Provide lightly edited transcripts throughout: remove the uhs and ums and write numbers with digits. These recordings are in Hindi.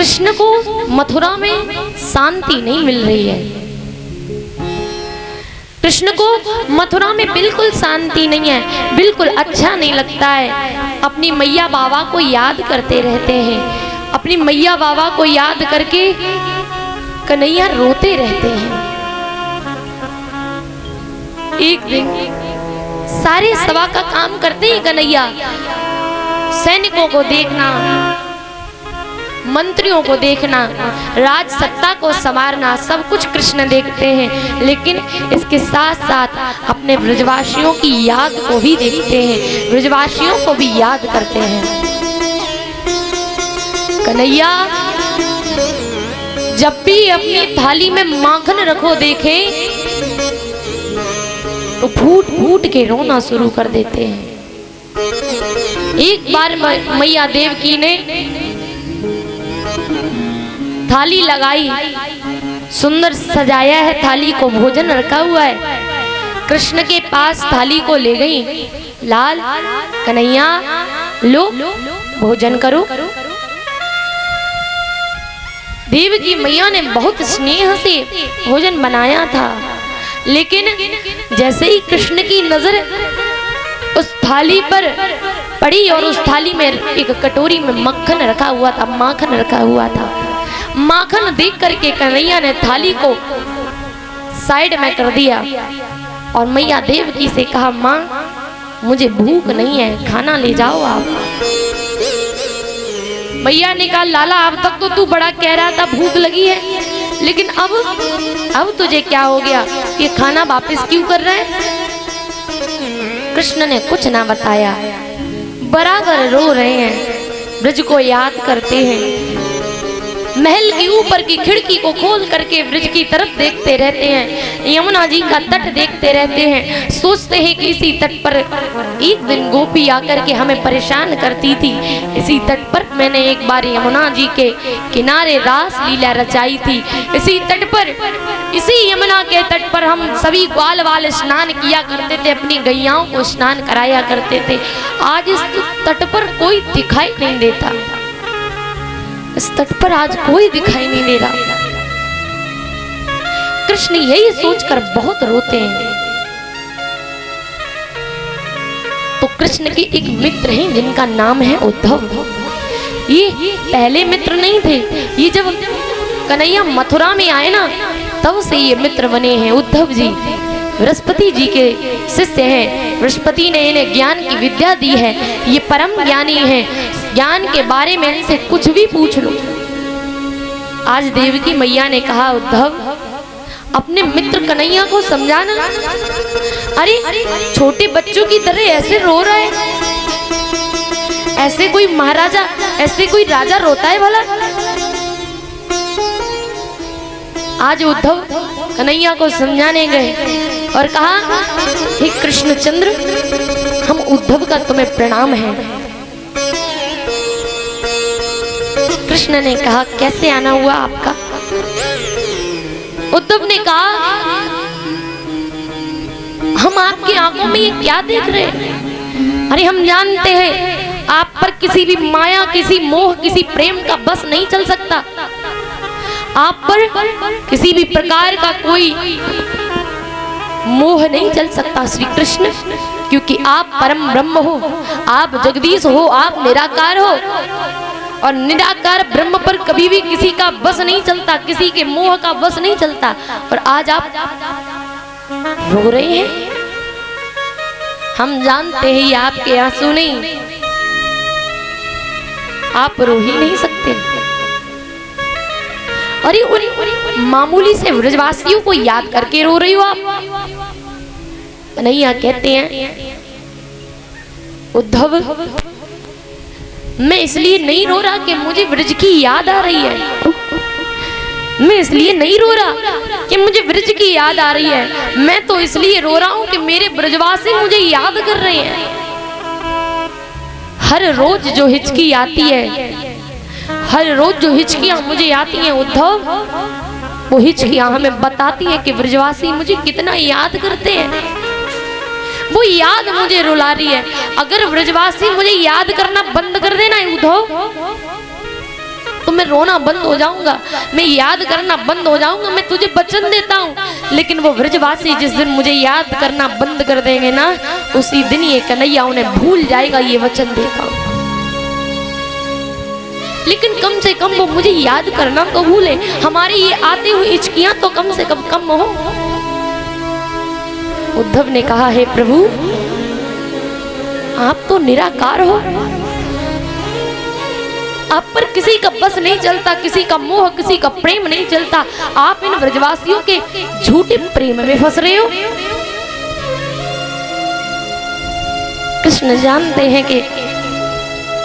कृष्ण को मथुरा में शांति नहीं मिल रही है। कृष्ण को मथुरा में बिल्कुल शांति नहीं है, बिल्कुल अच्छा नहीं लगता है। अपनी मैया बाबा को याद करते रहते हैं। अपनी मैया बाबा को याद करके कन्हैया रोते रहते हैं। एक दिन सारे सभा का काम करते हैं कन्हैया, सैनिकों को देखना, मंत्रियों को देखना, राज सत्ता को संवारना, सब कुछ कृष्ण देखते हैं। लेकिन इसके साथ साथ अपने ब्रजवासियों की याद को भी देखते हैं, ब्रजवासियों को भी याद करते हैं। कन्हैया जब भी अपनी थाली में माखन रखो देखे तो फूट फूट के रोना शुरू कर देते हैं। एक बार मैया देवकी ने थाली लगाई, सुंदर सजाया है थाली को, भोजन रखा हुआ है। कृष्ण के पास थाली को ले गई, लाल कन्हैया लो भोजन करो। देवकी मैया ने बहुत स्नेह से भोजन बनाया था, लेकिन जैसे ही कृष्ण की नजर उस थाली पर पड़ी और उस थाली में एक कटोरी में मक्खन रखा हुआ था, माखन रखा हुआ था, माखन देख करके कन्हैया ने थाली को साइड में कर दिया और मैया देवकी से कहा, माँ मुझे भूख नहीं है, खाना ले जाओ आप। मैया ने कहा, लाला अब तक तो तू बड़ा कह रहा था भूख लगी है, लेकिन अब तुझे क्या हो गया, ये खाना वापस क्यों कर रहा है? कृष्ण ने कुछ ना बताया, बराबर रो रहे हैं, ब्रज को याद करते हैं। महल के ऊपर की खिड़की को खोल करके ब्रज की तरफ देखते रहते हैं, यमुना जी का तट देखते रहते हैं। सोचते हैं कि इसी तट पर एक दिन गोपी आकर के हमें परेशान करती थी, इसी तट पर मैंने एक बार यमुना जी के किनारे रास लीला रचाई थी। इसी तट पर, इसी यमुना के तट पर हम सभी ग्वाल वाल स्नान किया करते थे, अपनी गैयाओं को स्नान कराया करते थे। आज इस तट पर कोई दिखाई नहीं देता, इस तट पर आज कोई दिखाई नहीं दे रहा। कृष्ण यही सोचकर बहुत रोते हैं। तो कृष्ण के एक मित्र हैं जिनका नाम है उद्धव। ये पहले मित्र नहीं थे, ये जब कन्हैया मथुरा में आए ना तब से ये मित्र बने हैं। उद्धव जी बृहस्पति जी के शिष्य हैं, बृहस्पति ने इन्हें ज्ञान की विद्या दी है, ये परम ज्ञानी हैं, ज्ञान के बारे में इनसे कुछ भी पूछ लो। आज देवकी मैया ने कहा, उद्धव अपने मित्र कन्हैया को समझाना। अरे छोटे बच्चों की तरह ऐसे रो रहा है, ऐसे कोई महाराजा, ऐसे कोई राजा रोता है भला? आज उद्धव कन्हैया को समझाने गए और कहा, हे कृष्णचंद्र, हम उद्धव का तुम्हें प्रणाम है। कृष्ण ने कहा, कैसे आना हुआ आपका? उद्धव ने कहा, हम आपकी आंखों में ये क्या देख रहे हैं? अरे हम जानते हैं आप पर किसी भी माया, किसी मोह, किसी प्रेम का बस नहीं चल सकता। आप पर किसी भी प्रकार का कोई मोह नहीं चल सकता श्री कृष्ण, क्योंकि आप परम ब्रह्म हो, आप जगदीश हो, आप निराकार हो, और निराकार ब्रह्म पर कभी भी किसी का बस नहीं चलता, किसी के मोह का बस नहीं चलता। और आज आप रो रहे हैं, हम जानते हैं ये आपके आंसू नहीं, आप रो ही नहीं सकते। अरे उन मामूली से ब्रजवासियों को याद करके रो रही हो आप? कन्हैया कहते हैं, उद्धव मैं इसलिए नहीं रो रहा कि मुझे ब्रज की याद आ रही है, मैं इसलिए नहीं रो रहा कि मुझे ब्रज की याद आ रही है, मैं तो इसलिए रो रहा हूं कि मेरे ब्रजवासी मुझे याद कर रहे हैं। हर रोज जो हिचकी आती है, हर रोज जो हिचकियां मुझे आती हैं उद्धव, वो हिचकियां हमें बताती है कि ब्रजवासी मुझे कितना याद करते हैं, वो याद मुझे रुला रही है। अगर ब्रजवासी मुझे याद करना बंद कर देना उद्धव, तो मैं रोना बंद हो जाऊंगा, मैं याद करना बंद हो जाऊंगा, मैं तुझे वचन देता हूँ। लेकिन वो ब्रजवासी जिस दिन मुझे याद करना बंद कर देंगे ना, उसी दिन ये कन्हैया उन्हें भूल जाएगा, ये वचन देता हूँ। लेकिन कम से कम वो मुझे याद करना तो भूले, हमारी ये आती हुई इचकियां तो कम से कम हो। उद्धव ने कहा, हे प्रभु, आप तो निराकार हो, आप पर किसी का बस नहीं चलता, किसी का मोह, किसी का प्रेम नहीं चलता। आप इन ब्रजवासियों के झूठे प्रेम में फंस रहे हो। कृष्ण जानते हैं कि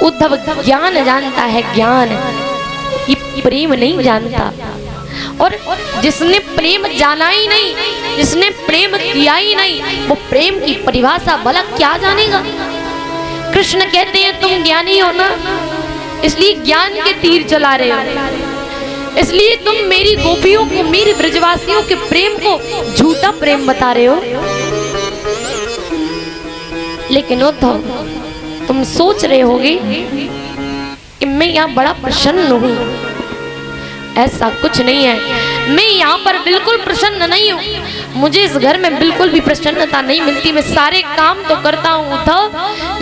उद्धव ज्ञान जानता है, ज्ञान, ये प्रेम नहीं जानता। और जिसने प्रेम जाना ही नहीं, जिसने प्रेम किया ही नहीं, वो प्रेम की परिभाषा भला क्या जानेगा। कृष्ण कहते हैं तुम ज्ञानी हो ना, इसलिए ज्ञान के तीर चला रहे हो, इसलिए तुम मेरी गोपियों को, मेरी ब्रजवासियों के प्रेम को झूठा प्रेम बता रहे हो। लेकिन उद्धव, तुम सोच रहे होगे कि मैं यहाँ बड़ा प्रसन्न हूँ, ऐसा कुछ नहीं है। मैं यहाँ पर बिल्कुल प्रसन्न नहीं हूँ, मुझे इस घर में बिल्कुल भी प्रसन्नता नहीं मिलती। मैं सारे काम तो करता हूँ उद्धव,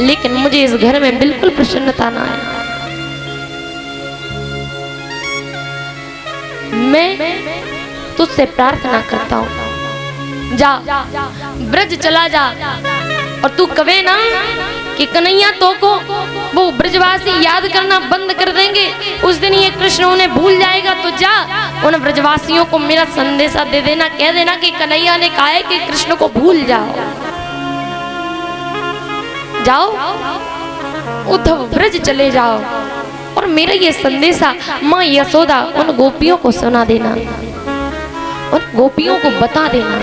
लेकिन मुझे इस घर में बिल्कुल प्रसन्नता ना है। मैं तुझसे प्रार्थना करता हूँ, जा ब्रज चला जा, और तू कहे ना कि कन्हैया तो को वो ब्रजवासी याद करना बंद कर देंगे, उस दिन ये कृष्ण उन्हें भूल जाएगा। तो जा उन ब्रजवासियों को मेरा संदेशा दे देना, कह देना कि कन्हैया ने कहा है कि कृष्ण को भूल जाओ। जाओ उद्धव, ब्रज चले जाओ, और मेरा ये संदेशा माँ यशोदा उन गोपियों को सुना देना, उन गोपियों को बता देना।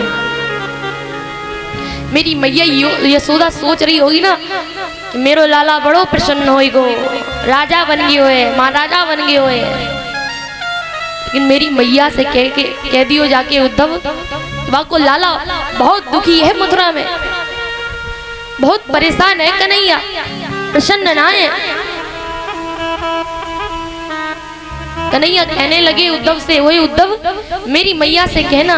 मेरी मैया यशोदा सोच रही होगी ना, मेरो लाला बड़ो प्रसन्न होइगो, राजा बन गयो है, महाराजा बन गयो है। लेकिन मेरी मैया से कह दियो जाके, उद्धव वहाँ को लाला बहुत दुखी है, मथुरा में बहुत परेशान है कन्हैया, प्रसन्न ना है। कन्हैया कहने लगे उद्धव से, वही उद्धव, मेरी मैया से कहना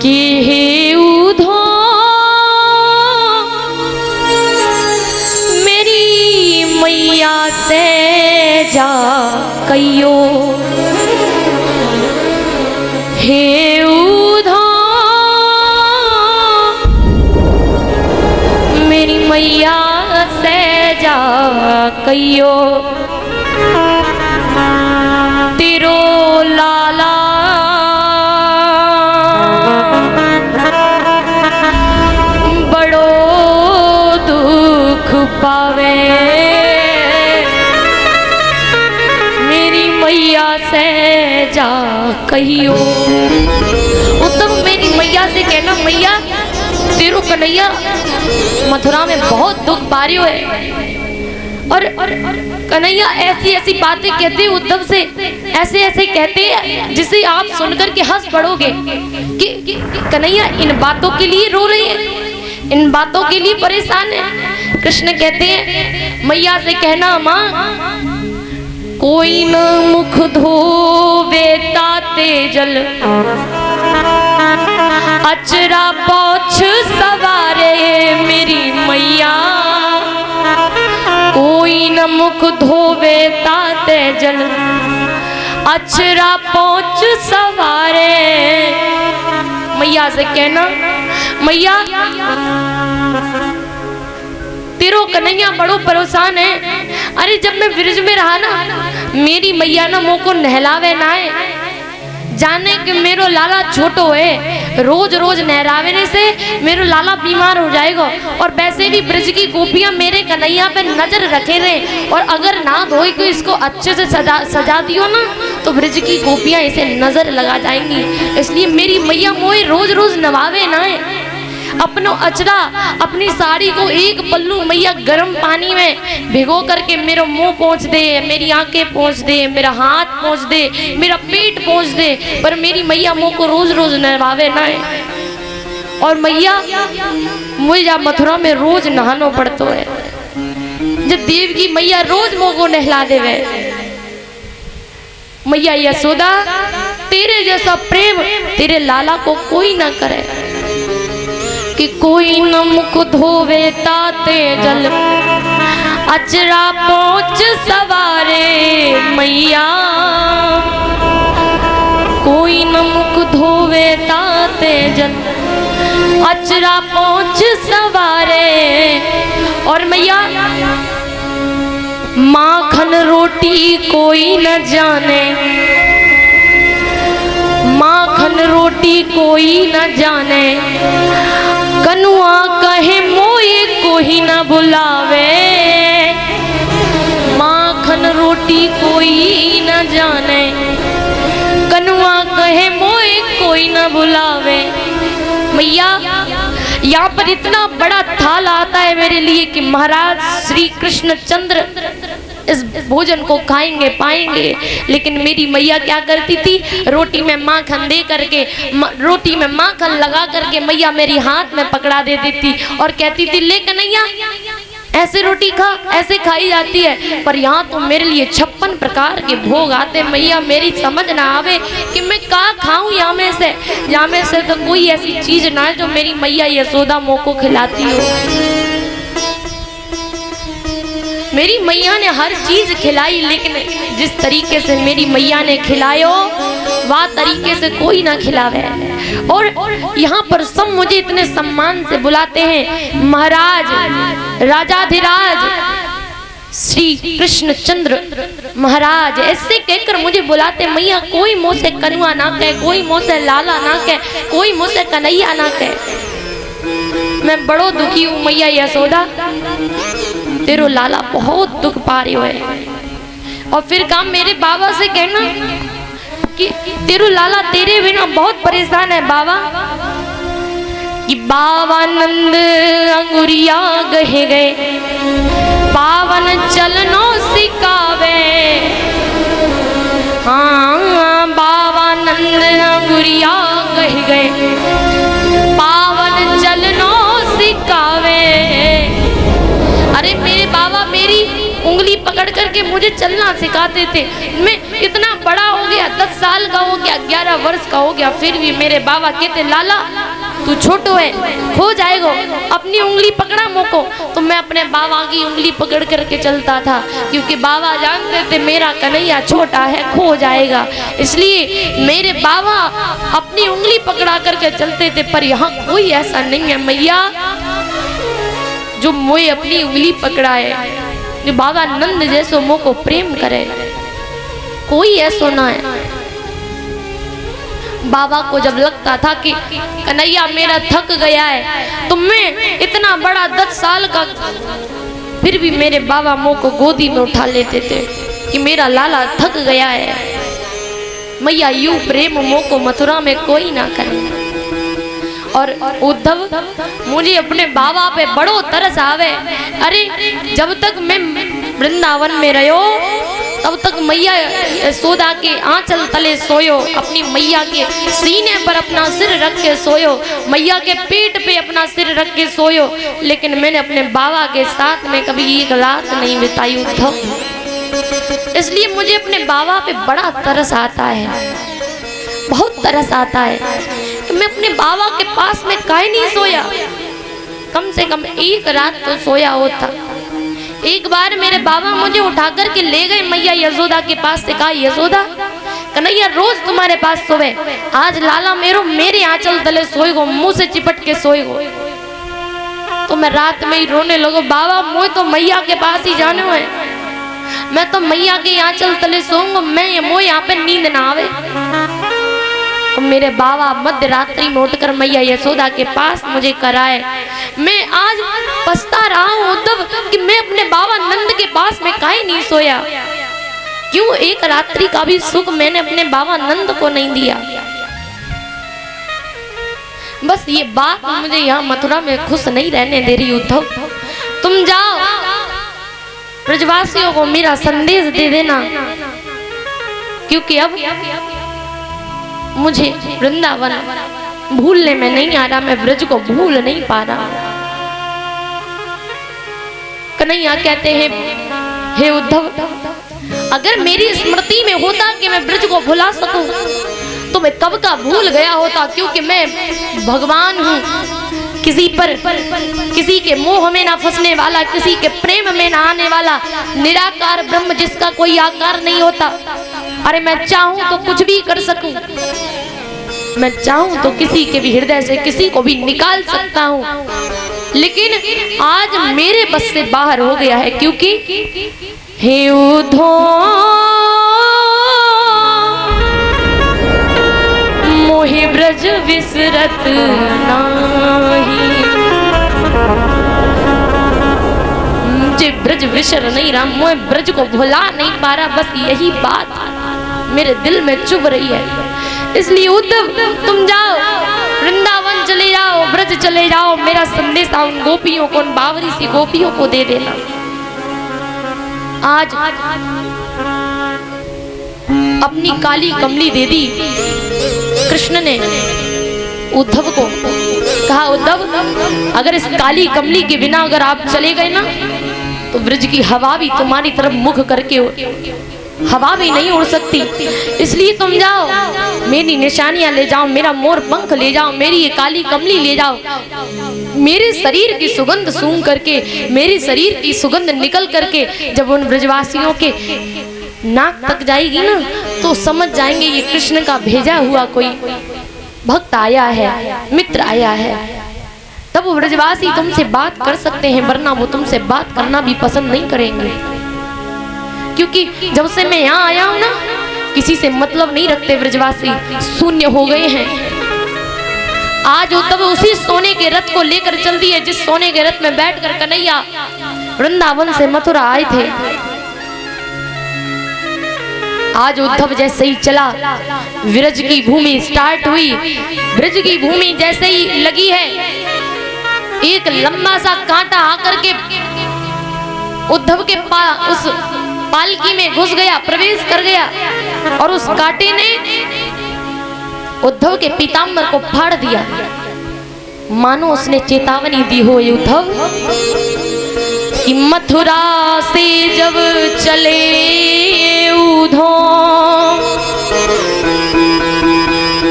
कि हे उद्धव, मेरी मैया से जा कहियो, हे उद्धव, मेरी मैया से जा कहियो, तेरो लाला बड़ो दुख पावे, मेरी मैया से जा कहियो। उद्धव मेरी मैया से कहना, मैया तेरो कन्हैया मथुरा में बहुत दुख पा रही है। और कन्हैया ऐसी ऐसी बातें कहते उद्धव से, ऐसे ऐसे कहते हैं जिसे आप सुनकर के हंस पड़ोगे कि कन्हैया इन बातों के लिए रो रही है, इन बातों के लिए परेशान है। कृष्ण कहते हैं मैया से कहना, माँ कोई न मुख धोवे ताते जल, अचरा पोछ सवारे, मेरी मैया कोई न मुख धोवे ताते जल, अचरा पोछ सवारे। मैया से कहना, मैया तेरो कन्हैया बड़ो परेशान है। अरे जब मैं ब्रिज में रहा ना, मेरी मैया ना मुँह को नहलावे ना है, जाने कि मेरो लाला छोटो है, रोज रोज नहरावे से मेरो लाला बीमार हो जाएगा। और वैसे भी ब्रज की गोपियां मेरे कन्हैया पे नजर रखे रहे, और अगर ना धोई को इसको अच्छे से सजा दियो ना, तो ब्रज की गोपियां इसे नजर लगा जाएंगी। इसलिए मेरी मैया मोए रोज रोज नवावे ना है। अपनो अचरा, अपनी साड़ी को एक पल्लू मैया गर्म पानी में भिगो करके मेरा मुंह पोंछ दे, मेरी आंखें पोंछ दे, मेरा हाथ पोंछ दे, मेरा पेट पोंछ दे, पर मेरी मैया मुंह को रोज रोज नहवावे ना है। और मैया मुझे जा मथुरा में रोज नहानो पड़तो है, जो देव की मैया रोज मोको नहला देवे। मैया यशोदा तेरे जैसा प्रेम तेरे लाला को कोई ना करे, कि कोई न मुख धोवे ताते जल अचरा पहुंच सवारे मैया, कोई न मुख धोवे ताते जल अचरा पहुंच सवारे। और मैया माखन रोटी कोई न जाने, माखन रोटी कोई न जाने, कनुआ कहे मोए कोई न बुलावे, माखन रोटी कोई न जाने, कनुआ कहे मोए कोई न बुलावे। मैया यहाँ पर इतना बड़ा थाल आता है मेरे लिए कि महाराज श्री कृष्णचंद्र इस भोजन को खाएंगे पाएंगे, लेकिन मेरी मैया क्या करती थी, रोटी में माखन दे करके, रोटी में माखन लगा करके मैया मेरी हाथ में पकड़ा देती थी और कहती थी ले कन्हैया ऐसे रोटी खा, ऐसे खाई जाती है। पर यहाँ तो मेरे लिए 56 प्रकार के भोग आते, मैया मेरी समझ ना आवे कि मैं क्या खाऊं। यहाँ में से तो कोई ऐसी चीज ना है जो मेरी मैया यशोदा मोको खिलाती हो। मेरी मैया ने हर चीज खिलाई, लेकिन जिस तरीके से मेरी मैया ने खिलायो वह तरीके से कोई ना खिलावे। और यहाँ पर सब मुझे इतने सम्मान से बुलाते हैं, महाराज राजाधिराज श्री कृष्णचंद्र महाराज, ऐसे कहकर मुझे बुलाते। मैया कोई मुँह से कनुआ ना कहे, कोई मुँह से लाला ना कहे, कोई मुँह से कन्हैया ना कहे। मैं बड़ो दुखी हूँ मैया यशोदा, तेरो लाला बहुत दुख पा रही है। और फिर काम मेरे बाबा से कहना कि तेरो लाला तेरे बिना बहुत परेशान है बाबा, कि बाबा नंद अंगुरिया गहे गए, पावन चलनो सिखावे। हाँ बाबा नंद अंगुरिया गहे गए, पावन चलनो सिखावे। अरे मेरे बाबा मेरी उंगली पकड़ करके मुझे चलना सिखाते थे। मैं इतना बड़ा हो गया, 10 साल का हो गया, 11 वर्ष का हो गया, फिर भी मेरे बाबा कहते लाला तू छोटो है, खो जाएगा, अपनी उंगली पकड़ा मोको। तो मैं अपने बाबा की उंगली पकड़ करके चलता था, क्योंकि बाबा जानते थे मेरा कन्हैया छोटा है, खो जाएगा। इसलिए मेरे बाबा अपनी उंगली पकड़ा करके चलते थे। पर यहाँ कोई ऐसा नहीं है मैया जो मोए अपनी उंगली पकड़ाए, जो बाबा नंद जैसो मोह को प्रेम करे, कोई ऐसा ना है। बाबा को जब लगता था कि कन्हैया मेरा थक गया है, तो मैं इतना बड़ा 10 साल का, फिर भी मेरे बाबा मोह को गोदी में उठा लेते थे कि मेरा लाला थक गया है। मैया यूं प्रेम मोह को मथुरा में कोई ना करे। और उद्धव मुझे अपने बाबा पे बड़ो तरस आवे। अरे जब तक मैं वृंदावन में रहो तब तक मैया यशोदा के आंचल तले सोयो, अपनी मैया के सीने पर अपना सिर रख के सोयो, मैया के पेट पे अपना सिर रख के सोयो, लेकिन मैंने अपने बाबा के साथ में कभी एक रात नहीं बिताई उद्धव। इसलिए मुझे अपने बाबा पे बड़ा तरस आता है, बहुत तरस आता है कि मैं अपने बाबा के पास में काहे नहीं सोया। कम से कम एक रात तो सोया होता। एक बार मेरे बाबा मुझे उठा कर के ले गए मैया यशोदा के पास से, कहा यशोदा कन्हैया रोज तुम्हारे पास सोवे, आज लाला मेरे आंचल तले सोएगो, मुंह से चिपट के सोएगो। तो मैं रात में ही रोने लगो, बाबा मुझे तो मैया के पास ही जाने है, मैं तो मैया के आंचल तले सोऊंगा, मैं मोह यहाँ पे नींद ना आवे। तो मेरे बाबा मध्य रात्रि में उठकर मैया यशोदा के पास मुझे कराए। मैं आज पछता रहा हूँ उद्धव कि मैं अपने बाबा नंद के पास में काहे नहीं सोया, क्यों एक रात्रि का भी सुख मैंने अपने बाबा नंद को नहीं दिया। बस ये बात मुझे यहाँ मथुरा में खुश नहीं रहने दे रही उद्धव। तुम जाओ ब्रजवासियों को मेरा संदेश दे देना, क्योंकि अब मुझे वृंदावन भूलने में नहीं आ रहा, मैं ब्रज को भूल नहीं पा रहा। कन्हैया कहते हैं, हे उद्धव, अगर मेरी स्मृति में होता कि मैं ब्रज को भुला सकूं तो मैं कब का भूल गया होता, क्योंकि मैं भगवान हूँ, किसी के मोह में ना फंसने वाला, किसी के प्रेम में ना आने वाला, निराकार ब्रह्म जिसका कोई आकार नहीं होता। अरे मैं चाहूं तो कुछ भी कर सकूं, मैं चाहूं तो किसी के भी हृदय से किसी को भी निकाल सकता हूं, लेकिन आज मेरे बस से बाहर हो गया है, क्योंकि हे उद्धव मोहि ब्रज विसरत नाही, मुझे ब्रज विसर नहीं रहा, मैं ब्रज को भुला नहीं पा रहा, बस यही बात मेरे दिल में चुभ रही है। इसलिए उद्धव तुम जाओ, वृंदावन चले जाओ, ब्रज चले जाओ, मेरा संदेशा उन गोपियों को, उन बावरी सी गोपियों को दे देना। आज अपनी काली कमली दे दी कृष्ण ने उद्धव को। कहा, उद्धव अगर इस काली कमली के बिना अगर आप चले गए ना तो ब्रज की हवा भी तुम्हारी तरफ मुख करके हवा भी नहीं उड़ सकती। इसलिए तुम जाओ, मेरी निशानियां ले जाओ, मेरा मोर पंख ले जाओ, मेरी ये काली कमली ले जाओ, मेरे शरीर की सुगंध सूंघ करके, मेरे शरीर की सुगंध निकल करके जब उन ब्रजवासियों के नाक तक जाएगी ना तो समझ जाएंगे ये कृष्ण का भेजा हुआ कोई भक्त आया है, मित्र आया है। तब वो ब्रजवासी तुमसे बात कर सकते हैं, वरना वो तुमसे बात करना भी पसंद नहीं करेंगे, क्योंकि जब से मैं यहाँ आया हूँ ना किसी से मतलब नहीं रखते ब्रजवासी, शून्य हो गए हैं। आज उद्धव उसी सोने के रथ को लेकर चल दिए जिस सोने के रथ में बैठकर कन्हैया वृंदावन से मथुरा आए थे। आज उद्धव जैसे ही चला, ब्रज की भूमि स्टार्ट हुई, ब्रज की भूमि जैसे ही लगी है, एक लंबा सा कांटा आकर के उद्धव के उस पालकी में घुस गया, प्रवेश कर गया, और उस कांटे ने उद्धव के पीताम्बर को फाड़ दिया, मानो उसने चेतावनी दी हो, उद्धव कि मथुरा से जब चले उद्धव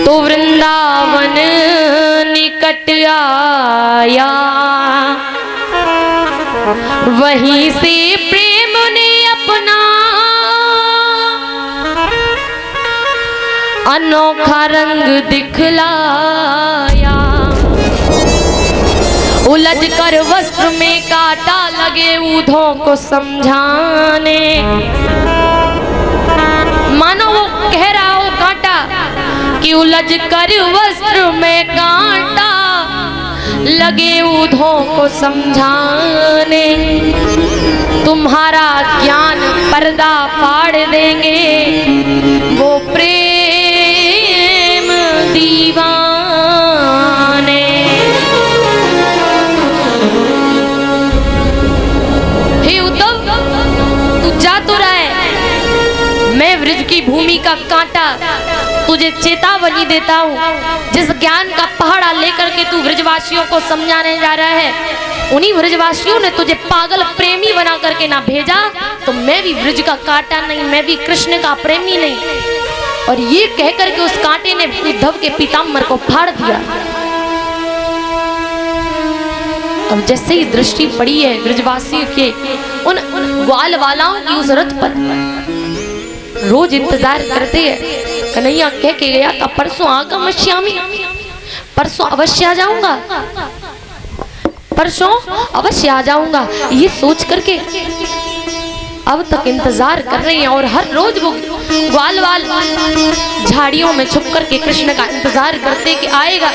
तो वृंदावन निकट आया, वहीं से प्रेम ने अपना अनोखा रंग दिखलाया, उलझ कर वस्त्र में कांटा लगे उद्धव को समझाने, मानो वो कह रहा हो कांटा कि उलझ कर वस्त्र में कांटा लगे उद्धव को समझाने, तुम्हारा ज्ञान पर्दा फाड़ देंगे वो प्रेम दीवाने। हे उद्धव, तू जा तो रहा है, मैं ब्रज की भूमि का कांटा तुझे चेतावनी देता हूँ, जिस ज्ञान का पहाड़ा लेकर के तू ब्रजवासियों को समझाने जा रहा है, उन्हीं ब्रजवासियों ने तुझे पागल प्रेमी बना करके ना भेजा, तो मैं भी ब्रज का कांटा नहीं, मैं भी कृष्ण का प्रेमी नहीं। और ये कहकर के उस कांटे ने उद्धव के पीताम्बर को फाड़ दिया। अब जैसे ही दृष्टि पड़ी है ब्रजवासियों के उन ग्वाल वालाओं की उस रथ पर, रोज इंतजार करते हैं। कन्हैया कह के गया था, परसों आगमिष्यामि, परसों अवश्य आ जाऊंगा, परसों अवश्य आ जाऊंगा, ये सोच करके अब तक इंतजार कर रही हैं। और हर रोज वो ग्वाल वाल झाड़ियों में छुप करके कृष्ण का इंतजार करते कि आएगा,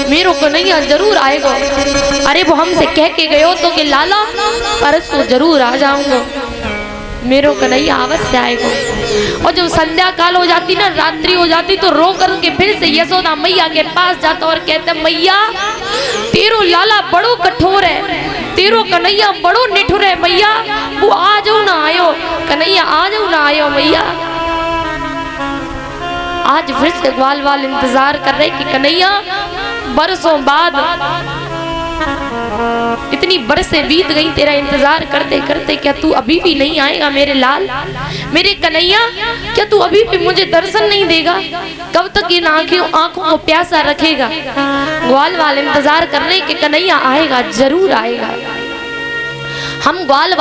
मेरे कन्हैया जरूर आएगा। अरे वो हमसे कह के गए हो तो कि लाला परसों जरूर आ जाऊंगा, मेरे कन्हैया अवश्य आएगा। और जब संध्या काल हो जाती ना, रात्रि हो जाती, तो रो करके फिर से यशोदा मैया के पास जाता और कहता, मैया तेरो लाला बड़ो कठोर है, तेरो कन्हैया बड़ो निठुर है, मैया वो आ जाओ ना आयो, कन्हैया आ जाओ ना आयो मैया। आज फिर से ग्वाल वाल इंतजार कर रहे कि कन्हैया बरसों बाद इतनी बरसें बीत गई तेरा इंतजार करते करते, क्या तू अभी भी नहीं आएगा मेरे लाल, मेरे कन्हैया? क्या तू अभी भी मुझे दर्शन नहीं देगा? कब तक इन आंखों को प्यासा रखेगा? ग्वाल वाले इंतजार कर रहे कि कन्हैया आएगा, जरूर आएगा। हम ग्वाल